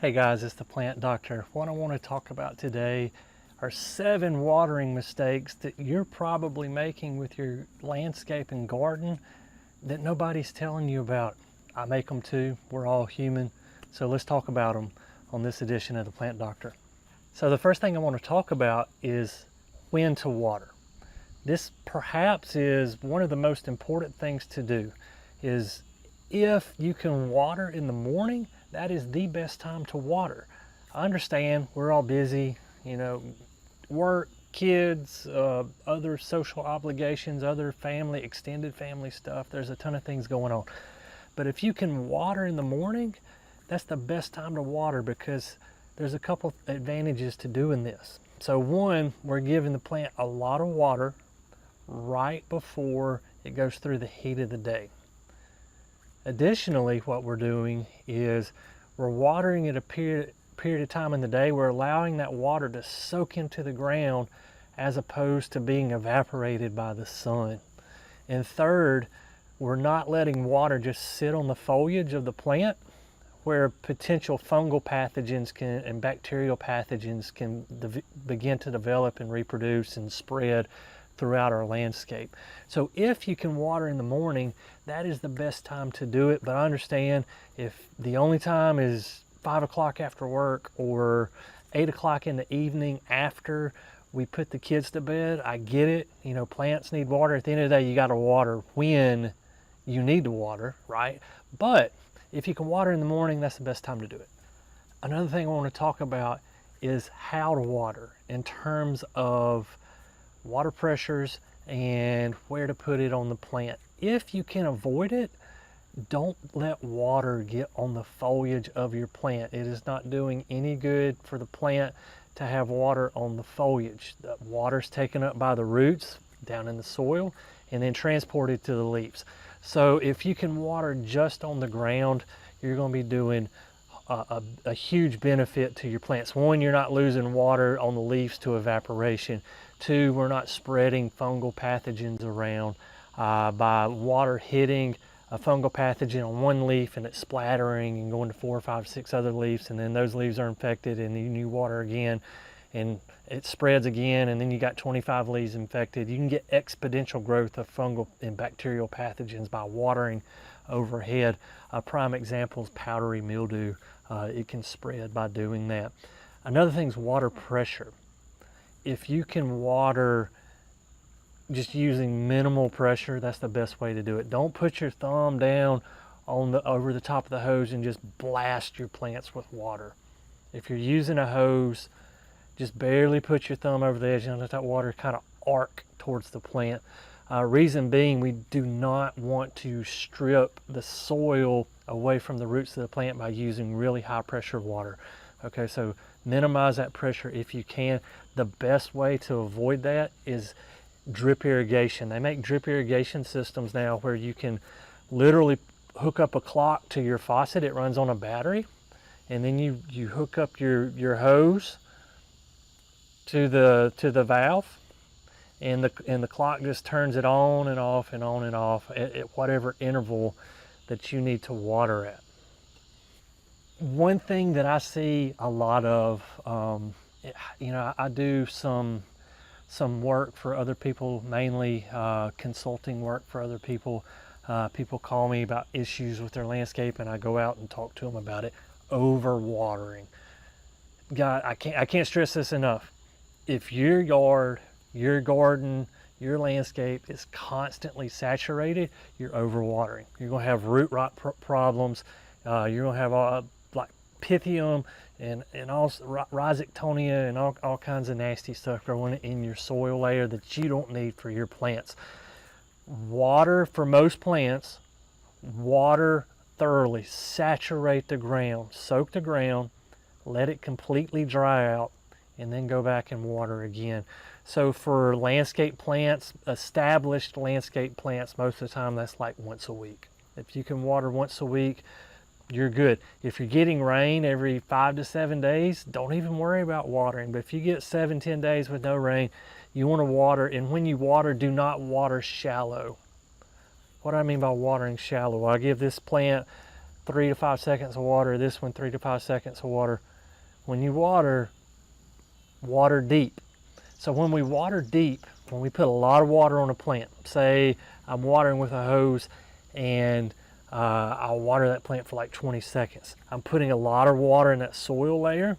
Hey guys, it's the Plant Doctor. What I want to talk about today are 7 watering mistakes that you're probably making with your landscape and garden that nobody's telling you about. I make them too. We're all human. So let's talk about them on this edition of the Plant Doctor. So the first thing I want to talk about is when to water. This perhaps is one of the most important things to do. Is if you can water in the morning, that is the best time to water. I understand we're all busy, work, kids, other social obligations, other family, extended family stuff. There's a ton of things going on. But if you can water in the morning, that's the best time to water because there's a couple advantages to doing this. So one, we're giving the plant a lot of water right before it goes through the heat of the day. Additionally, what we're doing is we're watering at a period of time in the day. We're allowing that water to soak into the ground as opposed to being evaporated by the sun. And third, we're not letting water just sit on the foliage of the plant where potential fungal pathogens and bacterial pathogens can begin to develop and reproduce and spread throughout our landscape. So if you can water in the morning, that is the best time to do it. But I understand if the only time is 5 o'clock after work or 8 o'clock in the evening after we put the kids to bed, I get it. Plants need water. At the end of the day, you got to water when you need to water, right? But if you can water in the morning, that's the best time to do it. Another thing I want to talk about is how to water in terms of water pressures and where to put it on the plant. If you can avoid it, don't let water get on the foliage of your plant. It is not doing any good for the plant to have water on the foliage. The water's taken up by the roots down in the soil and then transported to the leaves. So if you can water just on the ground, you're going to be doing a huge benefit to your plants. One, you're not losing water on the leaves to evaporation. Two, we're not spreading fungal pathogens around by water hitting a fungal pathogen on one leaf and it's splattering and going to 4, 5, 6 other leaves, and then those leaves are infected and then you water again and it spreads again, and then you got 25 leaves infected. You can get exponential growth of fungal and bacterial pathogens by watering overhead. A prime example is powdery mildew. It can spread by doing that. Another thing is water pressure. If you can water just using minimal pressure, that's the best way to do it. Don't put your thumb down over the top of the hose and just blast your plants with water. If you're using a hose, just barely put your thumb over the edge and let that water kind of arc towards the plant. Reason being, we do not want to strip the soil away from the roots of the plant by using really high pressure water. Okay, so minimize that pressure if you can. The best way to avoid that is drip irrigation. They make drip irrigation systems now where you can literally hook up a clock to your faucet. It runs on a battery, and then you hook up your hose to the valve, and the clock just turns it on and off and on and off at whatever interval that you need to water at. One thing that I see a lot of, I do some work for other people, mainly consulting work for other people. People call me about issues with their landscape, and I go out and talk to them about it. Overwatering. God, I can't stress this enough. If your yard, your garden, your landscape is constantly saturated, you're overwatering. You're going to have root rot problems. You're going to have like pythium and also rhizoctonia and all kinds of nasty stuff growing in your soil layer that you don't need for your plants. Water for most plants, water thoroughly, saturate the ground, soak the ground, let it completely dry out, and then go back and water again. So for landscape plants, established landscape plants, most of the time that's like once a week. If you can water once a week, you're good. If you're getting rain every 5 to 7 days, don't even worry about watering. But if you get 7, 10 days with no rain, you want to water, and when you water, do not water shallow. What do I mean by watering shallow? I give this plant 3 to 5 seconds of water, this one 3 to 5 seconds of water. When you water, water deep. So when we water deep, when we put a lot of water on a plant, say I'm watering with a hose and I'll water that plant for like 20 seconds. I'm putting a lot of water in that soil layer,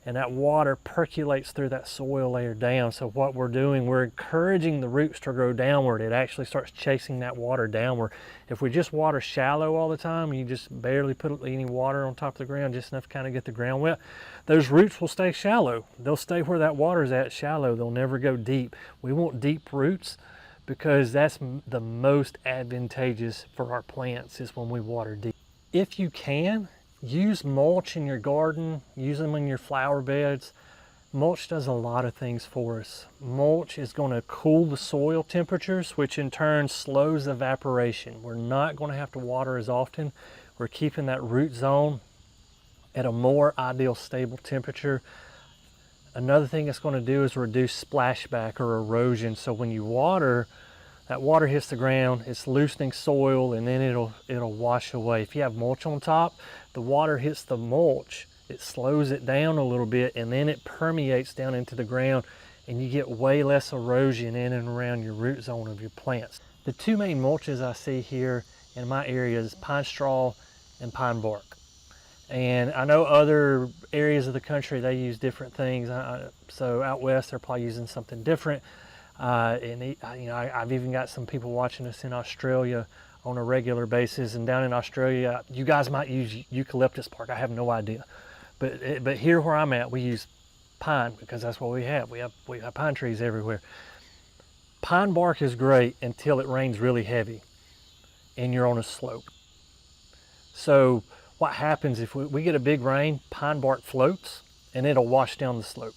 and that water percolates through that soil layer down. So what we're doing, we're encouraging the roots to grow downward. It actually starts chasing that water downward. If we just water shallow all the time, you just barely put any water on top of the ground, just enough to kind of get the ground wet, those roots will stay shallow. They'll stay where that water is at, shallow. They'll never go deep. We want deep roots because that's the most advantageous for our plants, is when we water deep. If you can, use mulch in your garden, use them in your flower beds. Mulch does a lot of things for us. Mulch is going to cool the soil temperatures, which in turn slows evaporation. We're not going to have to water as often. We're keeping that root zone at a more ideal, stable temperature. Another thing it's going to do is reduce splashback or erosion. So when you water, that water hits the ground, it's loosening soil, and then it'll wash away. If you have mulch on top, the water hits the mulch, it slows it down a little bit, and then it permeates down into the ground, and you get way less erosion in and around your root zone of your plants. The two main mulches I see here in my area is pine straw and pine bark. And I know other areas of the country, they use different things. So out west, they're probably using something different. I've even got some people watching us in Australia on a regular basis. And down in Australia, you guys might use eucalyptus bark. I have no idea. But here where I'm at, we use pine because that's what we have. We have pine trees everywhere. Pine bark is great until it rains really heavy and you're on a slope. So what happens if we get a big rain, pine bark floats and it'll wash down the slope.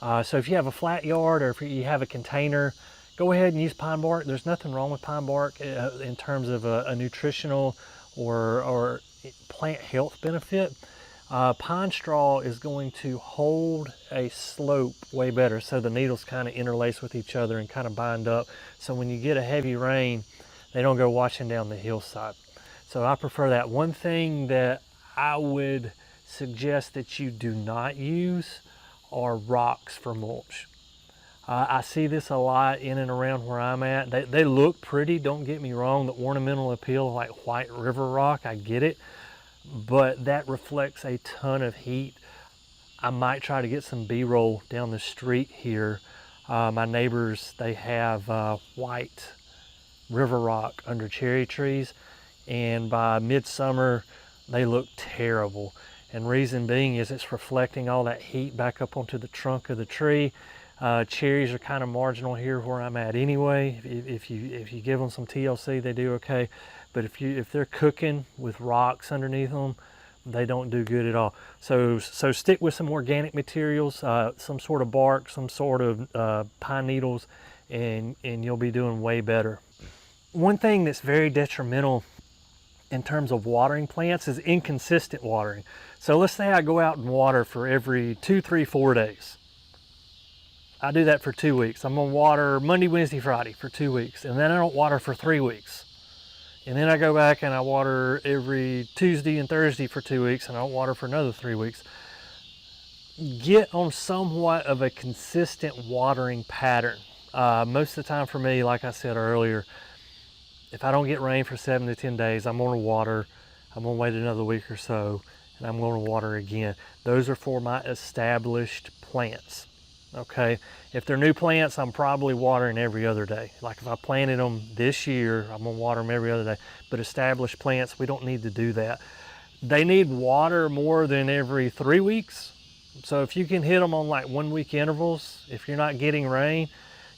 So if you have a flat yard or if you have a container, go ahead and use pine bark. There's nothing wrong with pine bark in terms of a nutritional or plant health benefit. Pine straw is going to hold a slope way better, so the needles kind of interlace with each other and kind of bind up. So when you get a heavy rain, they don't go washing down the hillside. So I prefer that. One thing that I would suggest that you do not use are rocks for mulch. I see this a lot in and around where I'm at. They look pretty, don't get me wrong. The ornamental appeal like white river rock, I get it, but that reflects a ton of heat. I might try to get some B-roll down the street here. My neighbors, they have white river rock under cherry trees, and by midsummer they look terrible. And reason being is it's reflecting all that heat back up onto the trunk of the tree. Cherries are kind of marginal here where I'm at anyway. If you give them some TLC, they do okay. But if they're cooking with rocks underneath them, they don't do good at all. So stick with some organic materials, some sort of bark, some sort of pine needles, and you'll be doing way better. One thing that's very detrimental in terms of watering plants is inconsistent watering. So let's say I go out and water for every 2, 3, 4 days. I do that for 2 weeks. I'm gonna water Monday, Wednesday, Friday for 2 weeks, and then I don't water for 3 weeks. And then I go back and I water every Tuesday and Thursday for 2 weeks, and I don't water for another 3 weeks. Get on somewhat of a consistent watering pattern. Most of the time for me, like I said earlier, if I don't get rain for 7 to 10 days, I'm gonna water. I'm gonna wait another week or so, and I'm gonna water again. Those are for my established plants. Okay, if they're new plants, I'm probably watering every other day. Like if I planted them this year, I'm gonna water them every other day. But established plants, we don't need to do that. They need water more than every 3 weeks. So if you can hit them on like 1 week intervals, if you're not getting rain,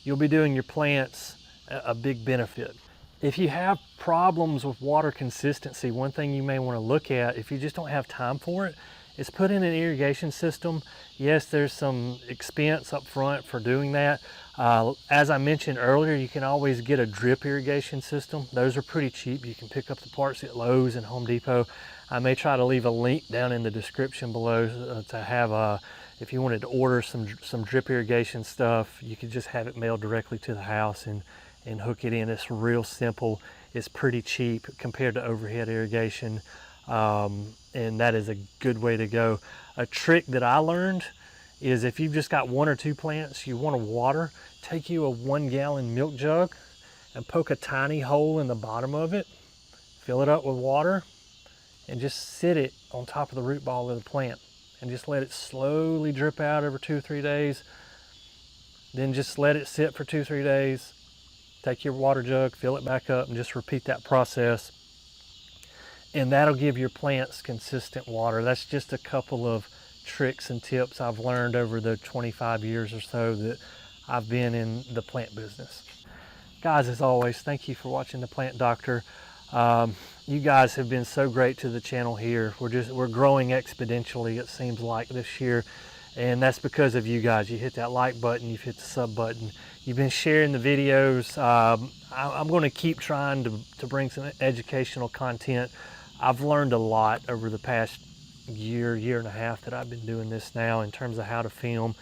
you'll be doing your plants a big benefit. If you have problems with water consistency, one thing you may want to look at, if you just don't have time for it, is put in an irrigation system. Yes, there's some expense up front for doing that. As I mentioned earlier, you can always get a drip irrigation system. Those are pretty cheap. You can pick up the parts at Lowe's and Home Depot. I may try to leave a link down in the description below to have, if you wanted to order some drip irrigation stuff, you could just have it mailed directly to the house and hook it in. It's real simple. It's pretty cheap compared to overhead irrigation. and that is a good way to go. A trick that I learned is if you've just got 1 or 2 plants you want to water, take you a 1-gallon milk jug and poke a tiny hole in the bottom of it, fill it up with water, and just sit it on top of the root ball of the plant and just let it slowly drip out over 2 or 3 days. Then just let it sit for 2 or 3 days. Take your water jug, fill it back up, and just repeat that process. And that'll give your plants consistent water. That's just a couple of tricks and tips I've learned over the 25 years or so that I've been in the plant business. Guys, as always, thank you for watching The Plant Doctor. You guys have been so great to the channel here. We're growing exponentially, it seems like, this year. And that's because of you guys. You hit that like button, you've hit the sub button. You've been sharing the videos. I'm going to keep trying to bring some educational content. I've learned a lot over the past year and a half that I've been doing this now in terms of how to film,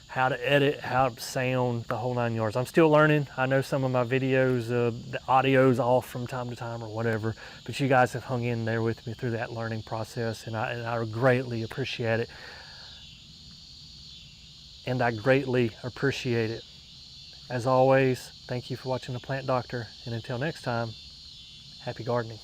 how to edit, how to sound, the whole 9 yards. I'm still learning. I know some of my videos, the audio's off from time to time or whatever, but you guys have hung in there with me through that learning process, and I greatly appreciate it. And I greatly appreciate it. As always, thank you for watching The Plant Doctor, and until next time, happy gardening.